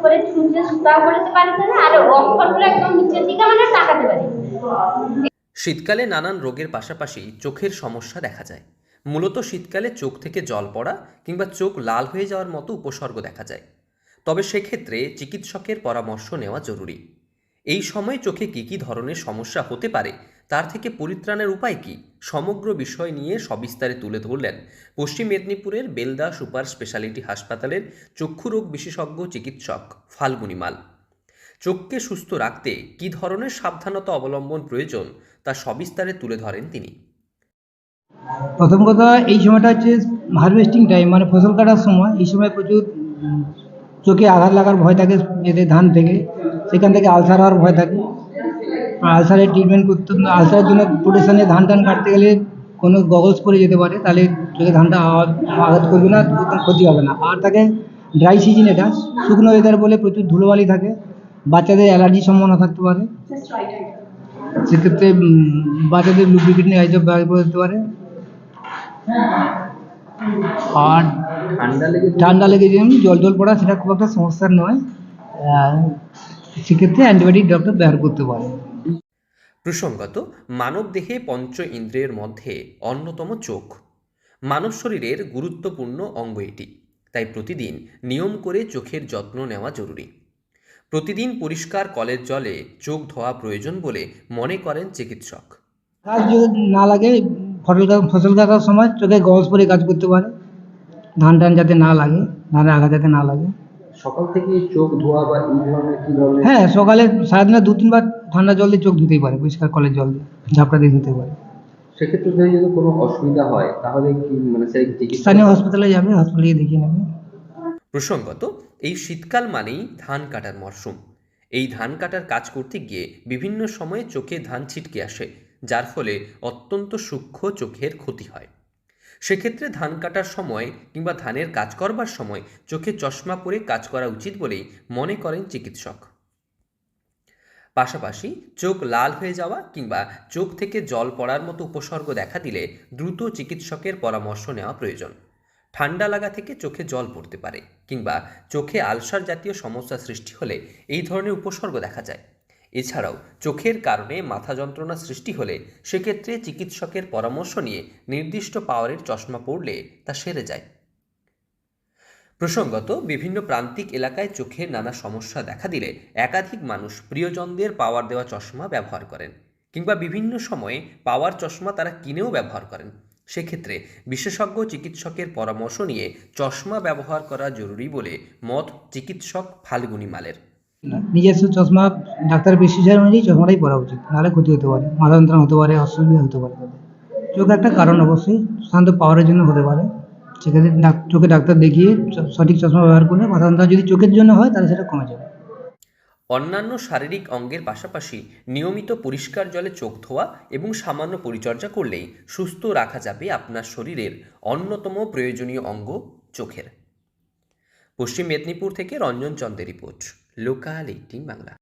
করে সূর্যের সুতা করতে পারছে না, আর অক্ষরগুলো একদম নিচের দিকে মানে তাকাতে পারে। শীতকালে নানান রোগের পাশাপাশি চোখের সমস্যা দেখা যায়। মূলত শীতকালে চোখ থেকে জল পড়া কিংবা চোখ লাল হয়ে যাওয়ার মতো উপসর্গ দেখা যায়। তবে সেক্ষেত্রে চিকিৎসকের পরামর্শ নেওয়া জরুরি। এই সময় চোখে কী কী ধরনের সমস্যা হতে পারে, তার থেকে পরিত্রাণের উপায় কী, সমগ্র বিষয় নিয়ে সবিস্তারে তুলে ধরলেন পশ্চিম মেদিনীপুরের বেলদা সুপার স্পেশালিটি হাসপাতালের চক্ষুরোগ বিশেষজ্ঞ চিকিৎসক ফাল্গুনী মাল। চোখকে সুস্থ রাখতে কী ধরনের সাবধানতা অবলম্বন প্রয়োজন তা সবিস্তারে তুলে ধরেন তিনি। প্রথম কথা, এই সময়টা হচ্ছে হারভেস্টিং টাইম, মানে ফসল কাটার সময়। এই সময় প্রচুর চোখে আঘাত লাগার ভয় থাকে, এতে ধান থেকে সেখান থেকে আলসার হওয়ার ভয় থাকে। আলসারের ট্রিটমেন্ট করতে, আলসারের জন্য প্রোটেকশনে ধান টান কাটতে গেলে কোনো গগলস পরে যেতে পারে, তাহলে চোখে ধানটা আঘাত করবে না, ক্ষতি হবে না। আর থাকে ড্রাই সিজন, এটা শুকনো ওয়েদার বলে প্রচুর ধুলোবালি থাকে, বাচ্চাদের অ্যালার্জির সম্ভাবনা থাকতে পারে। সেক্ষেত্রে বাচ্চাদের লুব্রিকেন্ট এইসব ব্যবহার করতে পারে। আর ঠান্ডা লেগে যেমন জল টল পড়া, সেটা খুব একটা সমস্যার নয়। সেক্ষেত্রে অ্যান্টিবায়োটিক ডক্টর ব্যবহার করতে পারে। প্রসঙ্গত, মানব দেহে পঞ্চ ইন্দ্রিয়ের মধ্যে অন্যতম চোখ। মানব শরীরের গুরুত্বপূর্ণ অঙ্গ এটি, তাই প্রতিদিন নিয়ম করে চোখের যত্ন নেওয়া জরুরি। প্রতিদিন পরিষ্কার কলের জলে চোখ ধোয়া প্রয়োজন বলে মনে করেন চিকিৎসক। কাজ যদি না লাগে, ফসল কাটার সময় চোখে গগলস পরে কাজ করতে পারে, ধান টান যাতে না লাগে, ধানের আঘাত যাতে না লাগে। সকাল থেকে চোখ ধোয়া বা এই ধরনের কি ধরনের? হ্যাঁ, সকালে সারাদিনে 2-3 বার ঠান্ডা জল দিয়ে চোখ ধুতেই পারে, পরিষ্কার কলের জল দিয়ে ঝাপটা দিয়ে ধুতে পারে। সেক্ষেত্রে যদি কোনো অসুবিধা হয় তাহলে কি মানে সেই চিকিৎসা? স্থানীয় হসপিটালে যাবে, হসপিটালে গিয়ে দেখিয়ে নেবে। প্রসঙ্গত, এই শীতকাল মানেই ধান কাটার মরশুম। এই ধান কাটার কাজ করতে গিয়ে বিভিন্ন সময়ে চোখে ধান ছিটকে আসে, যার ফলে অত্যন্ত সূক্ষ্ম চোখের ক্ষতি হয়। সেক্ষেত্রে ধান কাটার সময় কিংবা ধানের কাজ করবার সময় চোখে চশমা পরে কাজ করা উচিত বলেই মনে করেন চিকিৎসক। পাশাপাশি চোখ লাল হয়ে যাওয়া কিংবা চোখ থেকে জল পড়ার মতো উপসর্গ দেখা দিলে দ্রুত চিকিৎসকের পরামর্শ নেওয়া প্রয়োজন। ঠান্ডা লাগা থেকে চোখে জল পড়তে পারে কিংবা চোখে আলসার জাতীয় সমস্যা সৃষ্টি হলে এই ধরনের উপসর্গ দেখা যায়। এছাড়াও চোখের কারণে মাথা যন্ত্রণা সৃষ্টি হলে সেক্ষেত্রে চিকিৎসকের পরামর্শ নিয়ে নির্দিষ্ট পাওয়ারের চশমা পরলে তা সেরে যায়। প্রসঙ্গত, বিভিন্ন প্রান্তিক এলাকায় চোখের নানা সমস্যা দেখা দিলে একাধিক মানুষ প্রিয়জনদের পাওয়ার দেওয়া চশমা ব্যবহার করেন কিংবা বিভিন্ন সময়ে পাওয়ার চশমা তারা কিনেও ব্যবহার করেন। সেক্ষেত্রে বিশেষজ্ঞ চিকিৎসকের পরামর্শ নিয়ে চশমা ব্যবহার করা জরুরি বলে মত চিকিৎসক ফাল্গুনী মালের। নিজস্ব চশমা ডাক্তারের প্রেসক্রিপশন অনুযায়ী চশমাটাই পরা উচিত, নাহলে ক্ষতি হতে পারে, মাথা যন্ত্রণা হতে পারে, অসুবিধা হতে পারে তাদের। চোখ একটা কারণ, অবশ্যই সাধারণত পাওয়ারের জন্য হতে পারে। সেক্ষেত্রে চোখে ডাক্তার দেখিয়ে সঠিক চশমা ব্যবহার করলে মাথা যন্ত্রণা যদি চোখের জন্য হয়, তাহলে সেটা কমে যাবে। অন্যান্য শারীরিক অঙ্গের পাশাপাশি নিয়মিত পরিষ্কার জলে চোখ ধোয়া এবং সামান্য পরিচর্যা করলেই সুস্থ রাখা যাবে আপনার শরীরের অন্যতম প্রয়োজনীয় অঙ্গ চোখের। পশ্চিম মেদিনীপুর থেকে রঞ্জন চন্দ্রের রিপোর্ট, লোকাল 18 বাংলা।